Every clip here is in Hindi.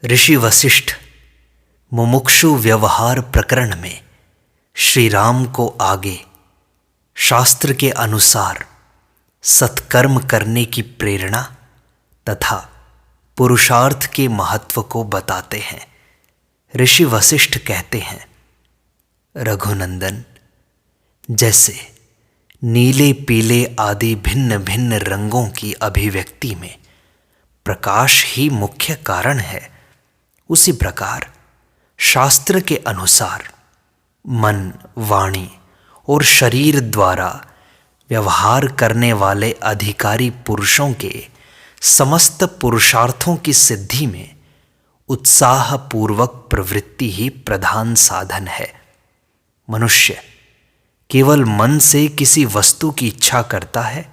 ऋषि वशिष्ठ मुमुक्षु व्यवहार प्रकरण में श्री राम को आगे शास्त्र के अनुसार सत्कर्म करने की प्रेरणा तथा पुरुषार्थ के महत्व को बताते हैं। ऋषि वशिष्ठ कहते हैं, रघुनंदन, जैसे नीले पीले आदि भिन्न भिन्न रंगों की अभिव्यक्ति में प्रकाश ही मुख्य कारण है, उसी प्रकार शास्त्र के अनुसार मन, वाणी और शरीर द्वारा व्यवहार करने वाले अधिकारी पुरुषों के समस्त पुरुषार्थों की सिद्धि में उत्साहपूर्वक प्रवृत्ति ही प्रधान साधन है। मनुष्य केवल मन से किसी वस्तु की इच्छा करता है,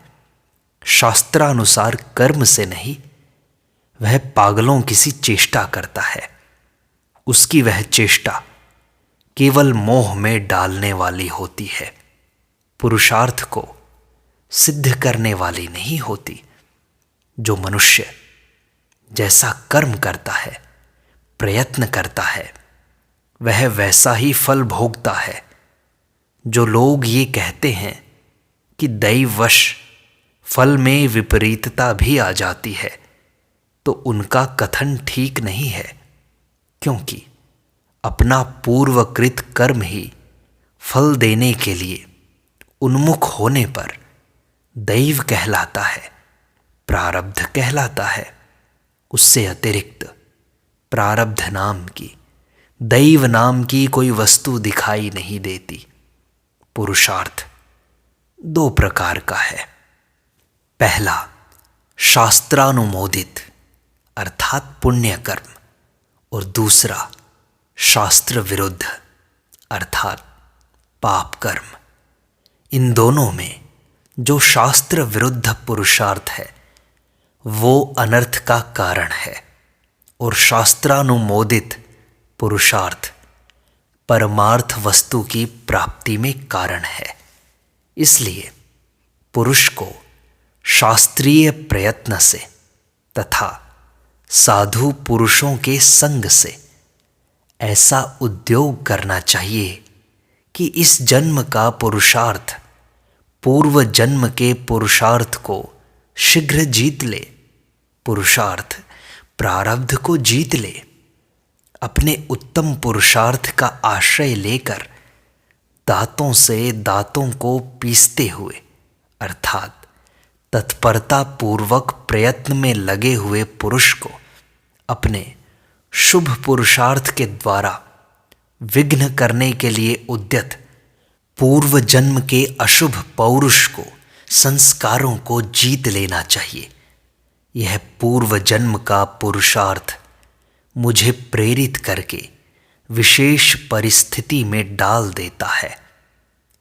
शास्त्रानुसार कर्म से नहीं। वह पागलों किसी चेष्टा करता है, उसकी वह चेष्टा केवल मोह में डालने वाली होती है, पुरुषार्थ को सिद्ध करने वाली नहीं होती। जो मनुष्य जैसा कर्म करता है, प्रयत्न करता है, वह वैसा ही फल भोगता है। जो लोग ये कहते हैं कि दैववश फल में विपरीतता भी आ जाती है, तो उनका कथन ठीक नहीं है, क्योंकि अपना पूर्वकृत कर्म ही फल देने के लिए उन्मुख होने पर दैव कहलाता है, प्रारब्ध कहलाता है। उससे अतिरिक्त प्रारब्ध नाम की, दैव नाम की कोई वस्तु दिखाई नहीं देती। पुरुषार्थ दो प्रकार का है। पहला शास्त्रानुमोदित अर्थात पुण्य कर्म, और दूसरा शास्त्र विरुद्ध अर्थात पाप कर्म। इन दोनों में जो शास्त्र विरुद्ध पुरुषार्थ है वो अनर्थ का कारण है, और शास्त्रानुमोदित पुरुषार्थ परमार्थ वस्तु की प्राप्ति में कारण है। इसलिए पुरुष को शास्त्रीय प्रयत्न से तथा साधु पुरुषों के संग से ऐसा उद्योग करना चाहिए कि इस जन्म का पुरुषार्थ पूर्व जन्म के पुरुषार्थ को शीघ्र जीत ले, पुरुषार्थ प्रारब्ध को जीत ले। अपने उत्तम पुरुषार्थ का आश्रय लेकर दांतों से दांतों को पीसते हुए अर्थात तत्परता पूर्वक प्रयत्न में लगे हुए पुरुष को अपने शुभ पुरुषार्थ के द्वारा विघ्न करने के लिए उद्यत पूर्व जन्म के अशुभ पौरुष को, संस्कारों को जीत लेना चाहिए। यह पूर्व जन्म का पुरुषार्थ मुझे प्रेरित करके विशेष परिस्थिति में डाल देता है।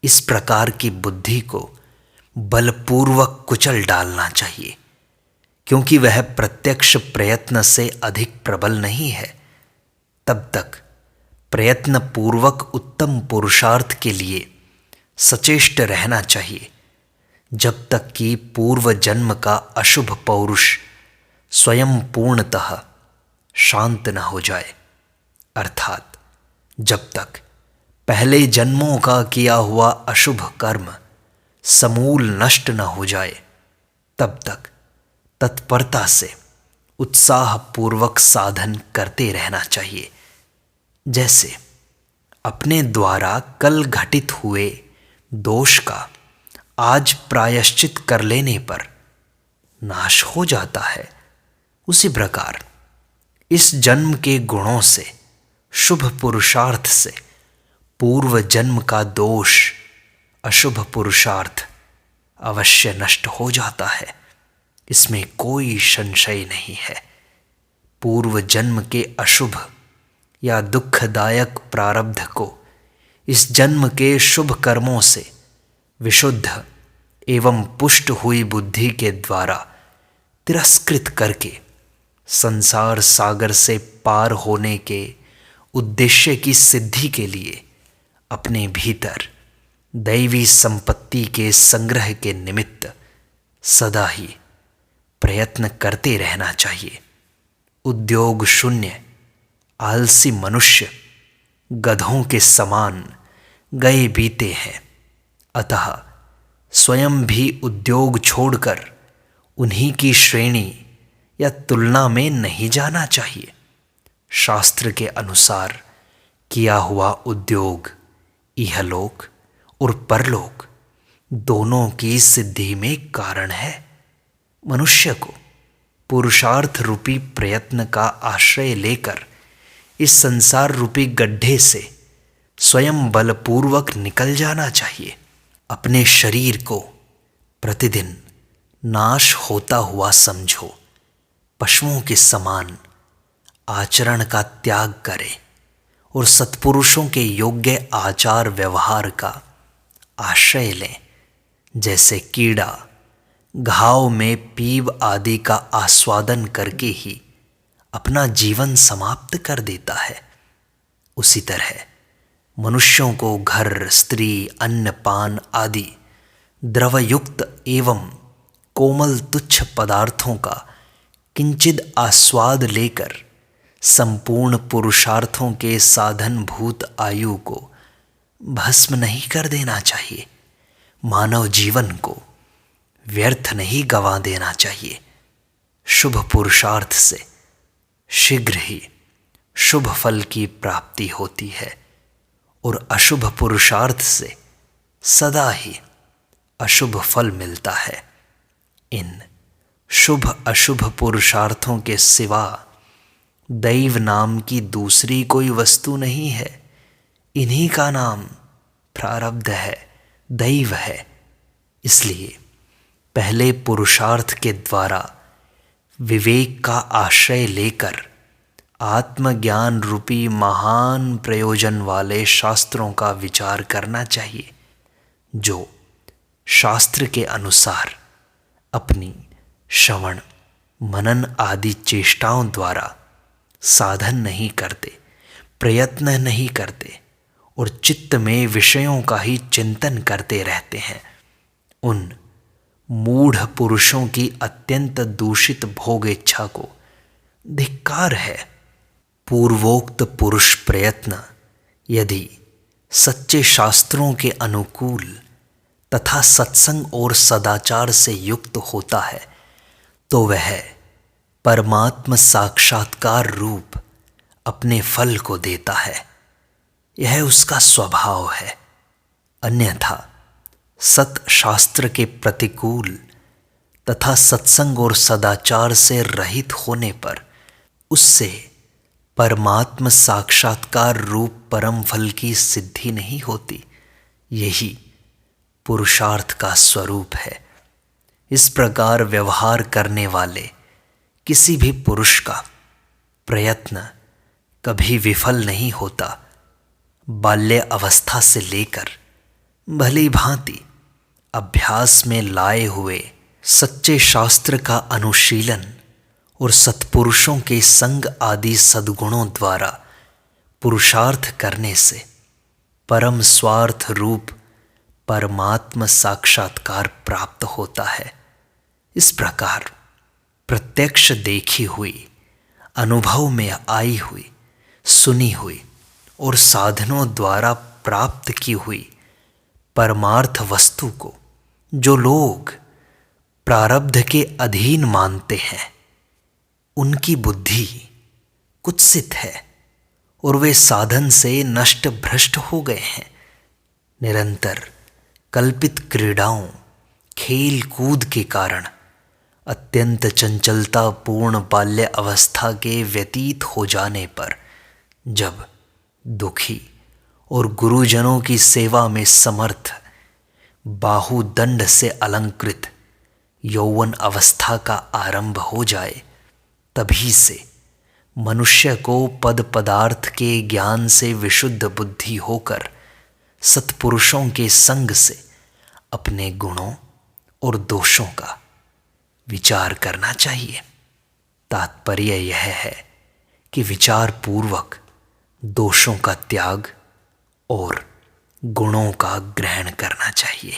इस प्रकार की बुद्धि को बलपूर्वक कुचल डालना चाहिए, क्योंकि वह प्रत्यक्ष प्रयत्न से अधिक प्रबल नहीं है। तब तक प्रयत्न पूर्वक उत्तम पुरुषार्थ के लिए सचेष्ट रहना चाहिए, जब तक कि पूर्व जन्म का अशुभ पौरुष स्वयं पूर्णतः शांत न हो जाए, अर्थात जब तक पहले जन्मों का किया हुआ अशुभ कर्म समूल नष्ट न हो जाए, तब तक तत्परता से उत्साहपूर्वक साधन करते रहना चाहिए। जैसे अपने द्वारा कल घटित हुए दोष का आज प्रायश्चित कर लेने पर नाश हो जाता है, उसी प्रकार इस जन्म के गुणों से, शुभ पुरुषार्थ से पूर्व जन्म का दोष, अशुभ पुरुषार्थ अवश्य नष्ट हो जाता है। इसमें कोई संशय नहीं है। पूर्व जन्म के अशुभ या दुखदायक प्रारब्ध को इस जन्म के शुभ कर्मों से विशुद्ध एवं पुष्ट हुई बुद्धि के द्वारा तिरस्कृत करके संसार सागर से पार होने के उद्देश्य की सिद्धि के लिए अपने भीतर दैवी संपत्ति के संग्रह के निमित्त सदा ही प्रयत्न करते रहना चाहिए। उद्योग शून्य आलसी मनुष्य गधों के समान गए बीते हैं, अतः स्वयं भी उद्योग छोड़कर उन्हीं की श्रेणी या तुलना में नहीं जाना चाहिए। शास्त्र के अनुसार किया हुआ उद्योग इहलोक और परलोक दोनों की सिद्धि में कारण है। मनुष्य को पुरुषार्थ रूपी प्रयत्न का आश्रय लेकर इस संसार रूपी गड्ढे से स्वयं बलपूर्वक निकल जाना चाहिए। अपने शरीर को प्रतिदिन नाश होता हुआ समझो, पशुओं के समान आचरण का त्याग करें और सत्पुरुषों के योग्य आचार व्यवहार का आश्रय लें। जैसे कीड़ा घाव में पीव आदि का आस्वादन करके ही अपना जीवन समाप्त कर देता है, उसी तरह मनुष्यों को घर, स्त्री, अन्न पान आदि द्रवयुक्त एवं कोमल तुच्छ पदार्थों का किंचित आस्वाद लेकर संपूर्ण पुरुषार्थों के साधनभूत आयु को भस्म नहीं कर देना चाहिए। मानव जीवन को व्यर्थ नहीं गंवा देना चाहिए। शुभ पुरुषार्थ से शीघ्र ही शुभ फल की प्राप्ति होती है और अशुभ पुरुषार्थ से सदा ही अशुभ फल मिलता है। इन शुभ अशुभ पुरुषार्थों के सिवा दैव नाम की दूसरी कोई वस्तु नहीं है। इन्हीं का नाम प्रारब्ध है, दैव है। इसलिए पहले पुरुषार्थ के द्वारा विवेक का आश्रय लेकर आत्मज्ञान रूपी महान प्रयोजन वाले शास्त्रों का विचार करना चाहिए, जो शास्त्र के अनुसार अपनी श्रवण, मनन आदि चेष्टाओं द्वारा साधन नहीं करते, प्रयत्न नहीं करते और चित्त में विषयों का ही चिंतन करते रहते हैं। उन मूढ़ पुरुषों की अत्यंत दूषित भोग इच्छा को धिक्कार है। पूर्वोक्त पुरुष प्रयत्न यदि सच्चे शास्त्रों के अनुकूल तथा सत्संग और सदाचार से युक्त होता है तो वह परमात्म साक्षात्कार रूप अपने फल को देता है। यह उसका स्वभाव है। अन्यथा सत शास्त्र के प्रतिकूल तथा सत्संग और सदाचार से रहित होने पर उससे परमात्म साक्षात्कार रूप परम फल की सिद्धि नहीं होती। यही पुरुषार्थ का स्वरूप है। इस प्रकार व्यवहार करने वाले किसी भी पुरुष का प्रयत्न कभी विफल नहीं होता। बाल्य अवस्था से लेकर भली भांति अभ्यास में लाए हुए सच्चे शास्त्र का अनुशीलन और सत्पुरुषों के संग आदि सद्गुणों द्वारा पुरुषार्थ करने से परम स्वार्थ रूप परमात्म साक्षात्कार प्राप्त होता है। इस प्रकार प्रत्यक्ष देखी हुई, अनुभव में आई हुई, सुनी हुई और साधनों द्वारा प्राप्त की हुई परमार्थ वस्तु को जो लोग प्रारब्ध के अधीन मानते हैं, उनकी बुद्धि कुत्सित है और वे साधन से नष्ट भ्रष्ट हो गए हैं। निरंतर कल्पित क्रीड़ाओं, खेल कूद के कारण अत्यंत चंचलता पूर्ण बाल्य अवस्था के व्यतीत हो जाने पर जब दुखी और गुरुजनों की सेवा में समर्थ बाहुदंड से अलंकृत यौवन अवस्था का आरंभ हो जाए, तभी से मनुष्य को पद पदार्थ के ज्ञान से विशुद्ध बुद्धि होकर सत्पुरुषों के संग से अपने गुणों और दोषों का विचार करना चाहिए। तात्पर्य यह है कि विचार पूर्वक दोषों का त्याग और गुणों का ग्रहण करना चाहिए।